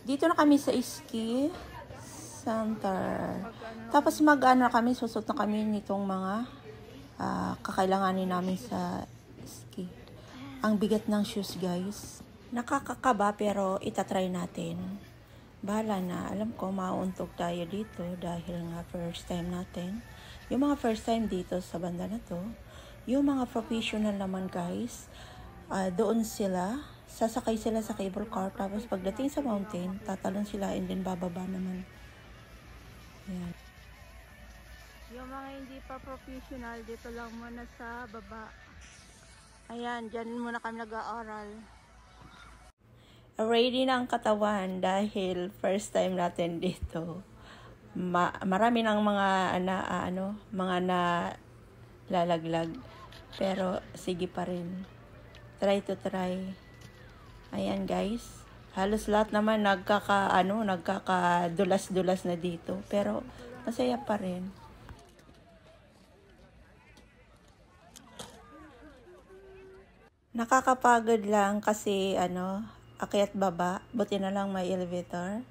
Dito na kami sa ski center. Tapos mag-ano na kami, susot na kami nitong mga kakailanganin namin sa ski. Ang bigat ng shoes, guys. Nakakakaba pero itatry natin. Bahala na. Alam ko mauuntog tayo dito dahil nga first time natin. Yung mga first time dito sa banda na to, yung mga professional naman, guys, doon sila, sasakay sila sa cable car, tapos pagdating sa mountain, tatalon sila and then bababa naman. Ayan. Yung mga hindi pa professional, dito lang muna sa baba. Ayan, dyan muna kami nag-aaral. Ready na ang katawan dahil first time natin dito. Marami ng mga mga lalaglag. Pero sige pa rin. Try to try. Ayan, guys. Halos lahat naman nagkakadulas-dulas na dito. Pero masaya pa rin. Nakakapagod lang kasi akyat baba. Buti na lang may elevator.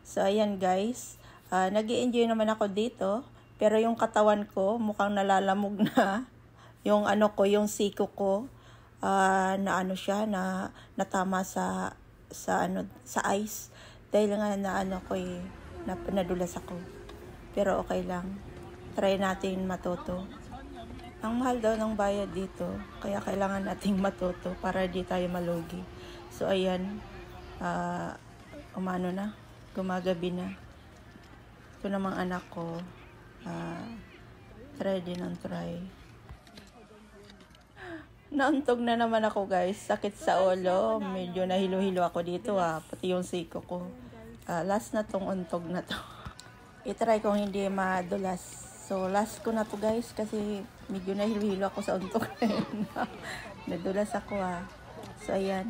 So ayan, guys. Nag-i-enjoy naman ako dito. Pero yung katawan ko mukhang nalalamog na. Yung yung siko ko na natama sa ice dahil nga nadulas ako. Pero okay lang. Try natin matuto. Ang mahal daw ng bayad dito, kaya kailangan nating matuto para di tayo malugi. So ayan, gumagabi na. Ito namang anak ko, try din ang try. Nauntog na naman ako, guys. Sakit sa ulo. Medyo nahilo-hilo ako dito, pati yung siko ko. Last na tong untog na to. I-try kong hindi madulas. So, last ko na to, guys, kasi medyo nahilo-hilo ako sa untog na yun. Nadulas ako, So, ayan.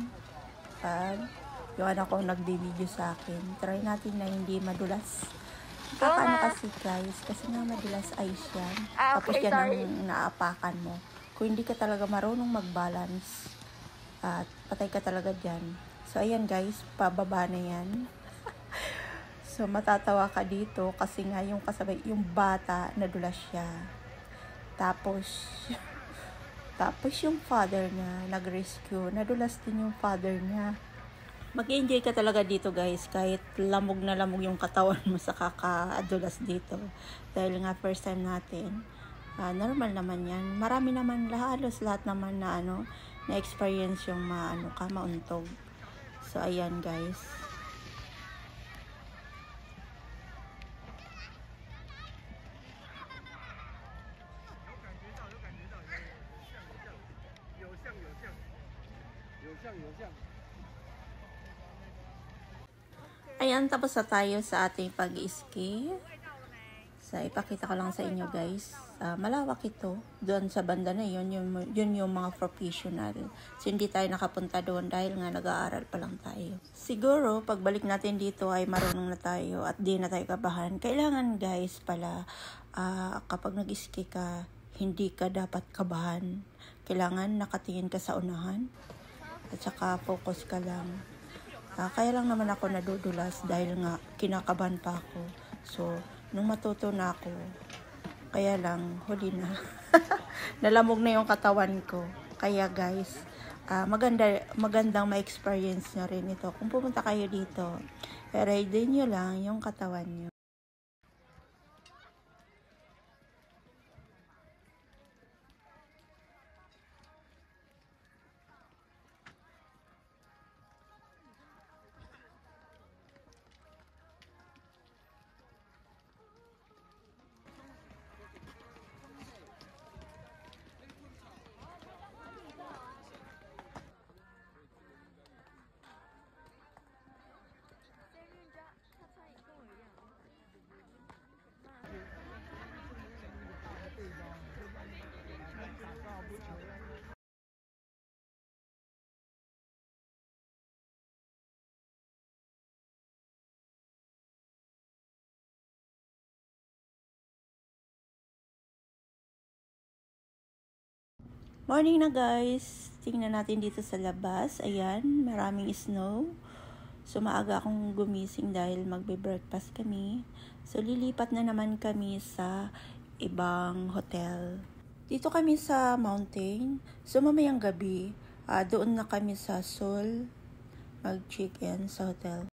Yung anak ko nagbi-video sa akin. Try natin na hindi madulas. Kakano kasi, guys, kasi nga madulas ice yan. Tapos yan ang naapakan mo. Kung hindi ka talaga marunong mag-balance, patay ka talaga dyan. So, ayan, guys, pababa na yan. So, matatawa ka dito kasi nga yung kasabay, yung bata, nadulas siya. Tapos yung father niya, nag-rescue, nadulas din yung father niya. Mag-enjoy ka talaga dito, guys, kahit lamog na lamog yung katawan mo sa kakadulas dito. Dahil nga first time natin, normal naman yan. Marami naman, halos lahat naman na na-experience yung mauntog. So, ayan, guys. Ayan, tapos na tayo sa ating pag-ski. So, ipakita ko lang sa inyo, guys. Malawak ito. Doon sa banda na yun yung mga professional. So, hindi tayo nakapunta doon dahil nga nag-aaral pa lang tayo. Siguro, pagbalik natin dito ay marunong na tayo at di na tayo kabahan. Kailangan, guys, pala, kapag nag-ski ka, hindi ka dapat kabahan. Kailangan nakatingin ka sa unahan. At saka focus ka lang. Kaya lang naman ako nadudulas dahil nga kinakabahan pa ako. So, nung matuto na ako, kaya lang, huli na. Nalamog na yung katawan ko. Kaya, guys, magandang ma-experience nyo rin ito. Kung pumunta kayo dito, ready nyo lang yung katawan nyo. Morning na, guys. Tingnan natin dito sa labas. Ayan, maraming snow. So maaga akong gumising dahil magbe-breakfast kami. So lilipat na naman kami sa ibang hotel. Dito kami sa mountain. So mamayang gabi, doon na kami sa Seoul mag-check-in sa hotel.